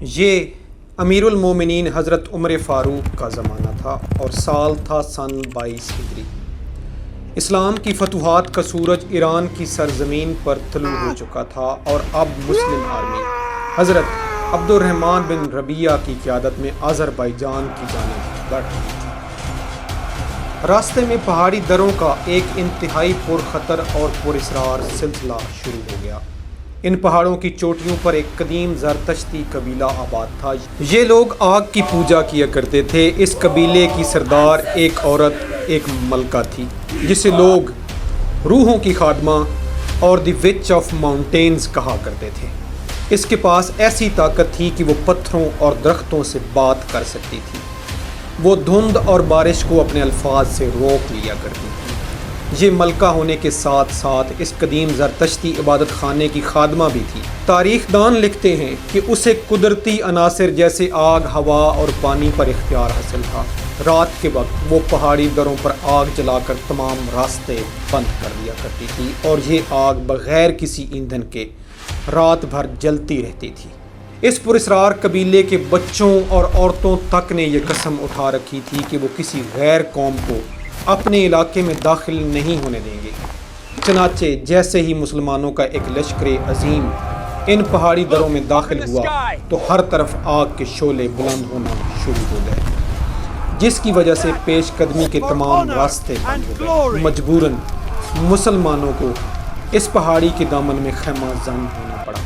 یہ امیر المومنین حضرت عمر فاروق کا زمانہ تھا اور سال تھا سن 22 ہجری۔ اسلام کی فتوحات کا سورج ایران کی سرزمین پر طلوع ہو چکا تھا اور اب مسلم آرمی حضرت عبد الرحمن بن ربیعہ کی قیادت میں آذربائیجان کی جانب بڑھ رہی تھی۔ راستے میں پہاڑی دروں کا ایک انتہائی پرخطر اور پراسرار سلسلہ شروع ہو گیا۔ ان پہاڑوں کی چوٹیوں پر ایک قدیم زرتشتی قبیلہ آباد تھا۔ یہ لوگ آگ کی پوجا کیا کرتے تھے۔ اس قبیلے کی سردار ایک عورت، ایک ملکہ تھی جسے لوگ روحوں کی خادمہ اور دی وچ آف ماؤنٹینز کہا کرتے تھے۔ اس کے پاس ایسی طاقت تھی کہ وہ پتھروں اور درختوں سے بات کر سکتی تھی۔ وہ دھند اور بارش کو اپنے الفاظ سے روک لیا کرتی تھی۔ یہ ملکہ ہونے کے ساتھ ساتھ اس قدیم زرتشتی عبادت خانے کی خادمہ بھی تھی۔ تاریخ دان لکھتے ہیں کہ اسے قدرتی عناصر جیسے آگ، ہوا اور پانی پر اختیار حاصل تھا۔ رات کے وقت وہ پہاڑی دروں پر آگ جلا کر تمام راستے بند کر دیا کرتی تھی اور یہ آگ بغیر کسی ایندھن کے رات بھر جلتی رہتی تھی۔ اس پراسرار قبیلے کے بچوں اور عورتوں تک نے یہ قسم اٹھا رکھی تھی کہ وہ کسی غیر قوم کو اپنے علاقے میں داخل نہیں ہونے دیں گے۔ چنانچہ جیسے ہی مسلمانوں کا ایک لشکر عظیم ان پہاڑی دروں میں داخل ہوا تو ہر طرف آگ کے شعلے بلند ہونا شروع ہو گئے، جس کی وجہ سے پیش قدمی کے تمام راستے بند ہو گئے۔ مجبوراً مسلمانوں کو اس پہاڑی کے دامن میں خیمہ زن ہونا پڑا۔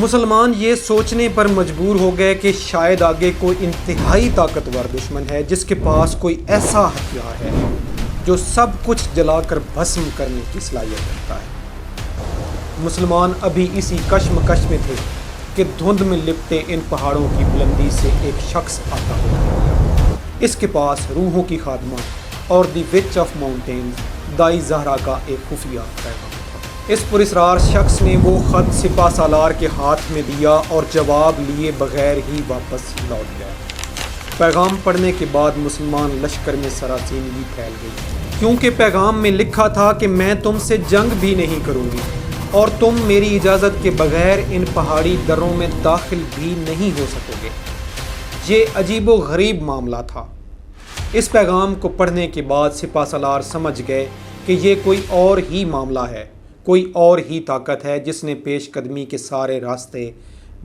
مسلمان یہ سوچنے پر مجبور ہو گئے کہ شاید آگے کوئی انتہائی طاقتور دشمن ہے جس کے پاس کوئی ایسا ہتھیار ہے جو سب کچھ جلا کر بھسم کرنے کی صلاحیت رکھتا ہے۔ مسلمان ابھی اسی کشمکش میں تھے کہ دھند میں لپٹے ان پہاڑوں کی بلندی سے ایک شخص آتا ہوا۔ اس کے پاس روحوں کی خادمہ اور دی وچ آف ماؤنٹینز دائی زہرا کا ایک خفیہ پیغام تھا۔ اس پراسرار شخص نے وہ خط سپہ سالار کے ہاتھ میں دیا اور جواب لیے بغیر ہی واپس لوٹ گیا۔ پیغام پڑھنے کے بعد مسلمان لشکر میں سراسیمگی پھیل گئی، کیونکہ پیغام میں لکھا تھا کہ میں تم سے جنگ بھی نہیں کروں گی اور تم میری اجازت کے بغیر ان پہاڑی دروں میں داخل بھی نہیں ہو سکو گے۔ یہ عجیب و غریب معاملہ تھا۔ اس پیغام کو پڑھنے کے بعد سپہ سالار سمجھ گئے کہ یہ کوئی اور ہی معاملہ ہے، کوئی اور ہی طاقت ہے جس نے پیش قدمی کے سارے راستے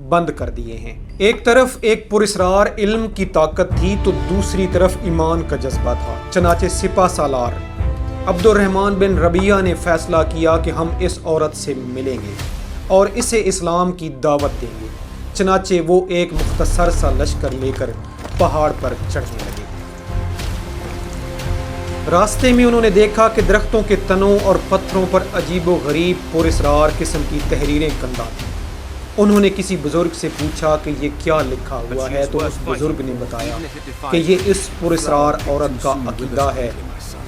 بند کر دیے ہیں۔ ایک طرف ایک پراسرار علم کی طاقت تھی تو دوسری طرف ایمان کا جذبہ تھا۔ چنانچہ سپہ سالار عبد الرحمن بن ربیعہ نے فیصلہ کیا کہ ہم اس عورت سے ملیں گے اور اسے اسلام کی دعوت دیں گے۔ چنانچہ وہ ایک مختصر سا لشکر لے کر پہاڑ پر چڑھنے لگے۔ راستے میں انہوں نے دیکھا کہ درختوں کے تنوں اور پتھروں پر عجیب و غریب پراسرار قسم کی تحریریں کندہ تھیں۔ انہوں نے کسی بزرگ سے پوچھا کہ یہ کیا لکھا ہوا ہے تو اس بزرگ نے بتایا کہ یہ اس پراسرار عورت کا عقیدہ ہے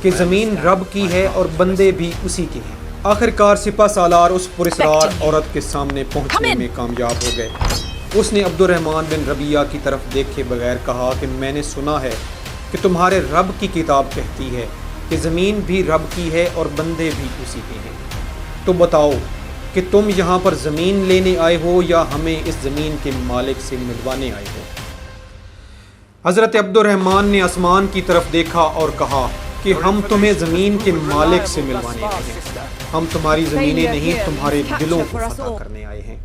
کہ زمین رب کی ہے اور بندے بھی اسی کے ہیں۔ آخرکار سپہ سالار اس پراسرار عورت کے سامنے پہنچنے میں کامیاب ہو گئے۔ اس نے عبد الرحمن بن ربیعہ کی طرف دیکھے بغیر کہا کہ میں نے سنا ہے کہ تمہارے رب کی کتاب کہتی ہے کہ زمین بھی رب کی ہے اور بندے بھی اسی کے ہیں۔ تو بتاؤ کہ تم یہاں پر زمین لینے آئے ہو یا ہمیں اس زمین کے مالک سے ملوانے آئے ہو؟ حضرت عبد الرحمن نے آسمان کی طرف دیکھا اور کہا کہ ہم تمہیں زمین کے مالک سے ملوانے آئے ہیں، ہم تمہاری زمینیں نہیں تمہارے دلوں کو فتح کرنے آئے ہیں۔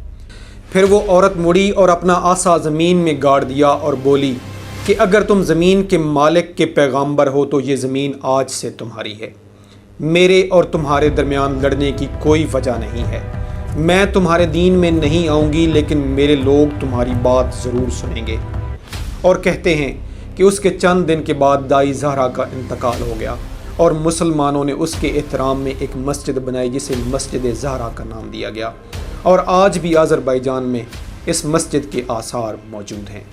پھر وہ عورت مڑی اور اپنا عصا زمین میں گاڑ دیا اور بولی کہ اگر تم زمین کے مالک کے پیغامبر ہو تو یہ زمین آج سے تمہاری ہے۔ میرے اور تمہارے درمیان لڑنے کی کوئی وجہ نہیں ہے۔ میں تمہارے دین میں نہیں آؤں گی لیکن میرے لوگ تمہاری بات ضرور سنیں گے۔ اور کہتے ہیں کہ اس کے چند دن کے بعد دائی زہرا کا انتقال ہو گیا اور مسلمانوں نے اس کے احترام میں ایک مسجد بنائی جسے مسجد زہرا کا نام دیا گیا، اور آج بھی آذربائیجان میں اس مسجد کے آثار موجود ہیں۔